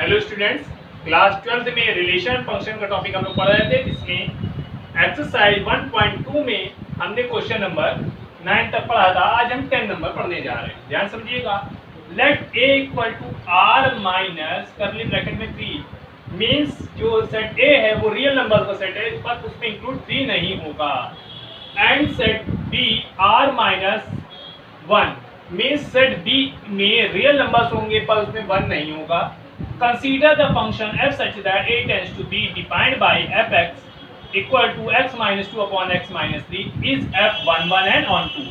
Hello students, class 12 में relation function का topic हम लोग पढ़ रहे थे, जिसमें एक्सरसाइज 1.2 में हमने क्वेश्चन नंबर 9 तक पढ़ा था। आज हम 10 नंबर पढ़ने जा रहे हैं। ध्यान समझिएगा। Let A equal to R minus करली ब्रैकेट में 3 मीन्स जो सेट ए है वो रियल नंबर का सेट है, पर उसमें इंक्लूड 3 नहीं होगा। And set B R minus 1 means set B में रियल नंबर्स होंगे पर उसमें 1 नहीं होगा। Consider the function f such that a tends to be defined by fx equal to x minus 2 upon x minus 3 is f 1 1 and on 2।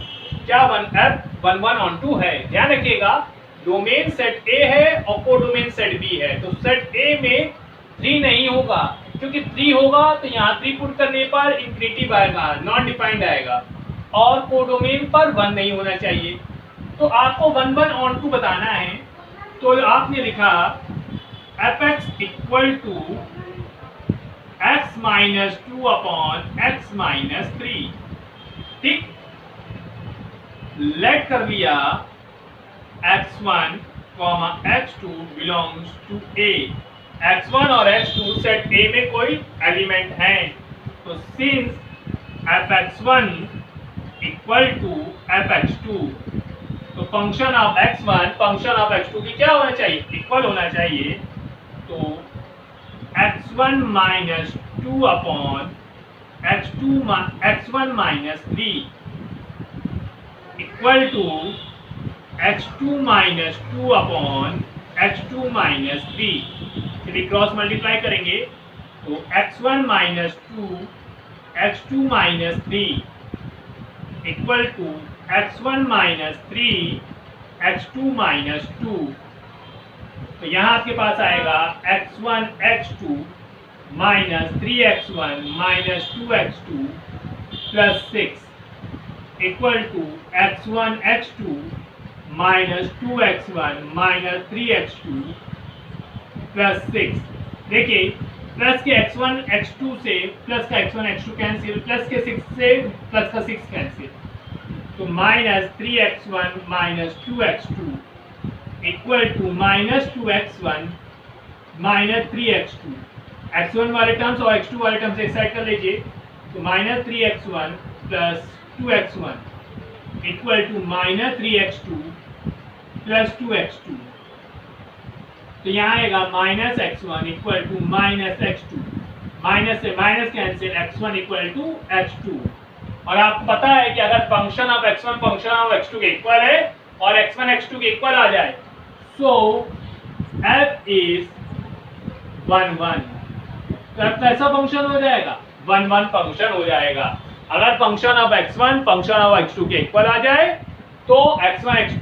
क्या f 1 1 on 2 है? ध्यान रखिएगा, डोमेन सेट a है और कोडोमेन सेट b है, तो set a में 3 नहीं होगा, क्योंकि 3 होगा तो यहाँ 3 पुट करने पर इंफिनिटिव आएगा, नॉन डिफाइंड आएगा, और कोडोमेन पर 1 नहीं होना चाहिए। तो आपको 1 1 on 2 बताना है, तो आपने लिखा fx equal to x minus 2 upon x minus 3। ठीक, लेट कर लिया x1 x2 belongs to a। x1 और x2 सेट a में कोई एलिमेंट है, तो since fx1 equal to fx2, तो function of x1 function of x2 की क्या होना चाहिए? इक्वल होना चाहिए। तो x1 minus 2 upon x1 minus 3 equal to x2 minus 2 upon x2 minus 3। चलिए क्रॉस मल्टीप्लाई करेंगे, तो x1 minus 2 x2 minus 3 equal to x1 minus 3 x2 minus 2। तो यहाँ आपके पास आएगा x1 x2 minus 3x1 minus 2x2 plus 6 equal to x1 x2 minus 2x1 minus 3x2 plus 6। देखिए, plus के x1 x2 से प्लस का x1 x2 कैंसिल, प्लस के 6 से प्लस का 6 कैंसिल, तो minus 3x1 minus 2x2 equal to minus 2x1 minus 3x2। x1 वाले terms और x2 वाले टर्म्स एक साइड कर लीजिए, तो minus 3x1 plus 2x1 equal to minus 3x2 plus 2x2। तो यहाँ आएगा minus x1 equal to minus x2, minus से minus cancel, x1 equal to x2। और आपको पता है कि अगर function of x1 function of x2 के इक्वल है और x1 x2 के इक्वल आ जाए, सो f इज 1 1, तो f कैसा फंक्शन हो जाएगा? 1 1 फंक्शन हो जाएगा। अगर function of x1 function of x2 के इक्वल आ जाए तो x1 x2,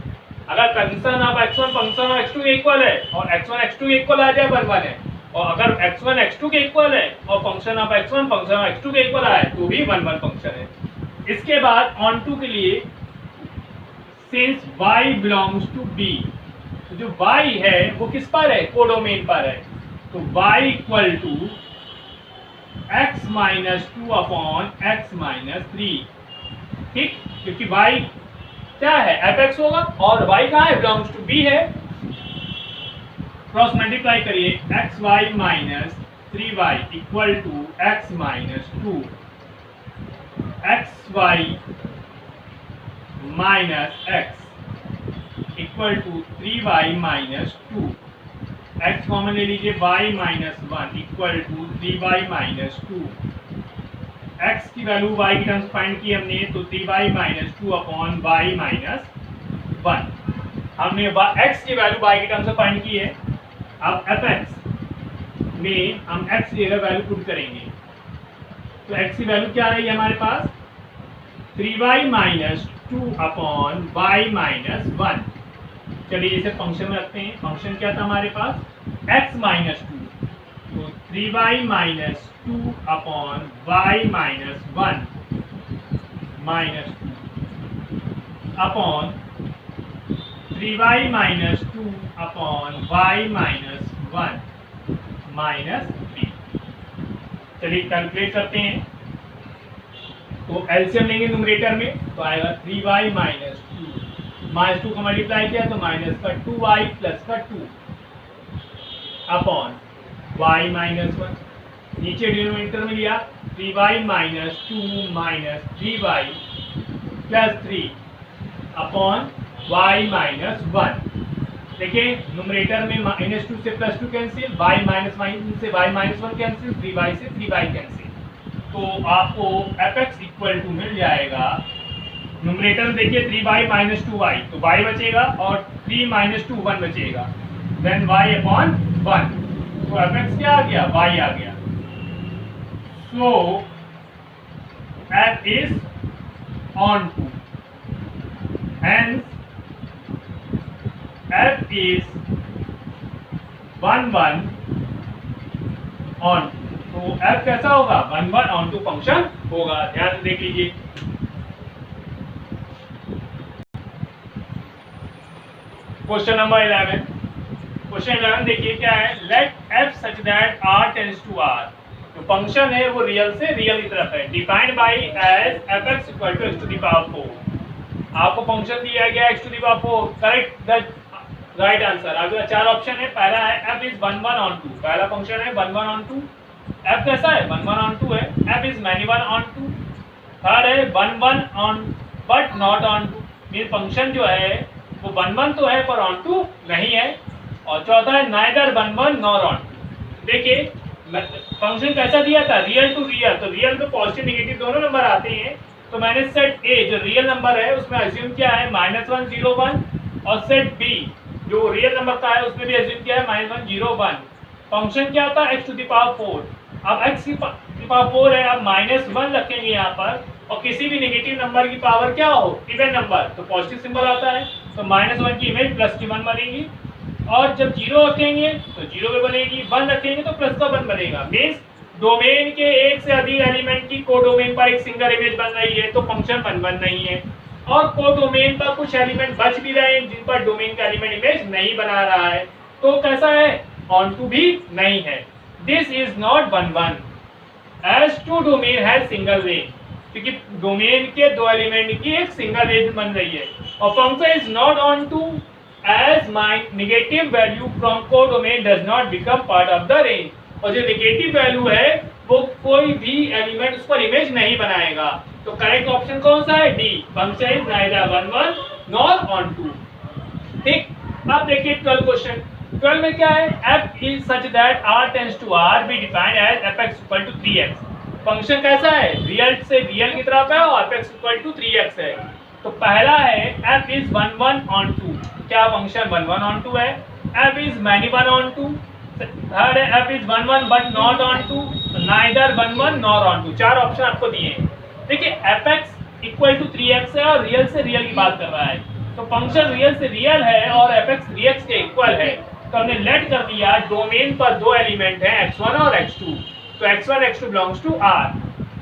अगर function of x1 function of x2 के इक्वल है और x1 x2 के इक्वल आ जाए 1 1 है, और अगर x1 x2 के इक्वल है और function of x1 function of x2 के इक्वल आए तो भी 1 1 फंक्शन है। इसके बाद ऑन टू के लिए, since y belongs to b, तो जो y है वो किस पर है? कोडोमेन पर है, तो y equal to x minus 2 upon x minus 3। ठीक, क्योंकि y क्या है? fx होगा, और y कहाँ है? बिलोंग्स टू b है। क्रॉस मल्टीप्लाई करिए, xy minus 3y equal to x minus 2, xy minus x equal to 3y minus 2। x common ले लीजिए, y minus 1 equal to 3y minus 2। x की वैल्यू y की terms find की हमने, तो 3y minus 2 upon y minus 1। हमने x की value y की टर्म्स में फाइंड की है। अब fx में हम x की जगह वैल्यू पुट करेंगे, तो x की वैल्यू क्या रही है हमारे पास? 3y minus 2 upon y minus 1। चलिए इसे फंक्शन में रखते हैं। फंक्शन क्या था हमारे पास? x माइनस 2, तो 3y minus 2 upon y minus 1 minus 2 upon 3y minus 2 upon y minus 1 minus 3। चलिए कैलकुलेट करते हैं, तो एलसीएम लेंगे न्यूमरेटर में, तो आएगा 3y माइनस 2, माइनस 2 का मल्टीप्लाई किया तो माइनस का 2y प्लस का 2, अपॉन y माइनस 1, नीचे डिनोमिनेटर में लिया 3y minus 2 minus 3y plus 3 upon y minus 1। देखिए न्यूमरेटर में -2 से +2 कैंसिल, y माइनस से y माइनस 1 कैंसिल, 3y से 3y कैंसिल, तो आपको fx इक्वल टू मिल जाएगा। न्यूमरेटर में देखिए 3y माइनस 2y, तो y बचेगा और 3 माइनस 2 1 बचेगा, देन y अपॉन 1, तो fx क्या आ गया, y आ गया। So f is onto, hence f is 1 1 on, तो f कैसा होगा, 1 1 on to फंक्शन होगा। ध्यान से देख लीजिए। क्वेश्चन नंबर 11, क्वेश्चन 11 देखिए क्या है, let f such that r tends to r, जो फंक्शन है वो रियल से रियल की तरफ है, defined by as fx equal to x to the power 4। आपको फंक्शन दिया गया x to the power 4, correct the right answer. अगर 4 ऑप्शन है, पहला है f इज 1 1 on 2, पहला फंक्शन है 1 1 on 2, f कैसा है 1 1 on 2 है, f is many 1 on 2, third है 1 1 on but not on 2, mean function जो है वो 1 1 तो है पर on 2 नहीं है, और चौथा है नाइदर 1 1 नॉर on 2। देखिए फंक्शन कैसा दिया था, रियल टू रियल, तो रियल में पॉजिटिव नेगेटिव दोनों नंबर आते हैं, तो मैंने सेट ए जो रियल नंबर है उसमें अज्यूम किया है -1 0 1, और सेट बी जो रियल नंबर का है उसमें भी अज्यूम किया है -1 0 1। फंक्शन क्या था, x टू द पावर 4, अब x की पावर 4 है, अब -1 रखेंगे यहाँ पर, और किसी भी नेगेटिव नंबर की पावर क्या हो, इवन नंबर, तो पॉजिटिव सिंबल आता है, तो -1 की इमेज प्लस की 1 बनेगी, और जब 0 रखेंगे तो 0 पे बनेगी, 1 रखेंगे तो प्लस का 1 बनेगा। मीन्स डोमेन के एक से अधिक एलिमेंट की कोडोमेन पर एक सिंगल इमेज बन रही है, तो फंक्शन 1 1 नहीं है, और कोडोमेन पर कुछ एलिमेंट बच भी रहे हैं जिन पर डोमेन का एलिमेंट इमेज नहीं बना रहा है, तो कैसा है, ऑन टू भी नहीं है। This is not 1 1 as two domain है सिंगल रेंज, क्योंकि डोमेन के दो एलिमेंट की एक सिंगल रेंज बन रही है, और function is not onto as my negative value from codomain does not become part of the range, और जो नेगेटिव वैल्यू है वो कोई भी एलिमेंट उस पर इमेज नहीं बनाएगा, तो करेक्ट ऑप्शन कौन सा है, D, function is neither 1 1 nor on 2। ठीक, अब देखिए 12 क्वेश्चन, 12 में क्या है, f is such that r tends to r be defined as fx equal to 3x। Function कैसा है, रियल से रियल की तरफ है और fx इक्वल टू 3x है, तो पहला है f इज 1 1 on 2, क्या फंक्शन 1 1 on 2 है, f is many 1 on 2, third है f is 1 1 but not on 2, neither 1 1 nor on 2। 4 option आपको दिए हैं। देखिए fx इक्वल टू 3x है और रियल से रियल की बात कर रहा है, तो फंक्शन रियल से रियल है और fx 3x के इक्वल है, तो हमने लेट कर दिया डोमेन पर दो एलिमेंट हैं x1 और x2, तो x1 x2 belongs to r,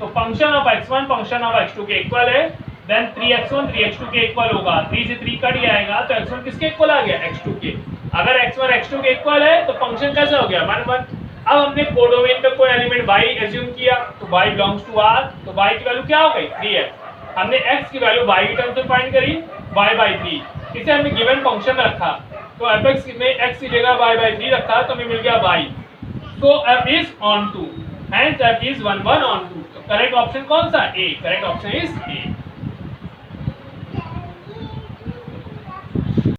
तो function of x1 function of x2 के इक्वल है, देन 3x1 3x2 के इक्वल होगा, 3 से 3 कट जाएगा, तो x1 किसके इक्वल आ गया, x2 के। अगर x1 x2 के इक्वल है तो फंक्शन कैसा हो गया, 1 1। अब हमने कोडोमेन पे कोई एलिमेंट y एज्यूम किया, तो y बिलोंग्स टू r, तो y की वैल्यू क्या हो गई 3x, हमने x की वैल्यू y की टर्म्स में फाइंड करी y/3, इसे हमने गिवन फंक्शन में रखा, तो fx में x की जगह y/3 रखा, तो हमें मिल गया y, तो f is onto, hence f is 1 1 on 2, तो करेक्ट ऑप्शन कौन सा, A, correct option is A.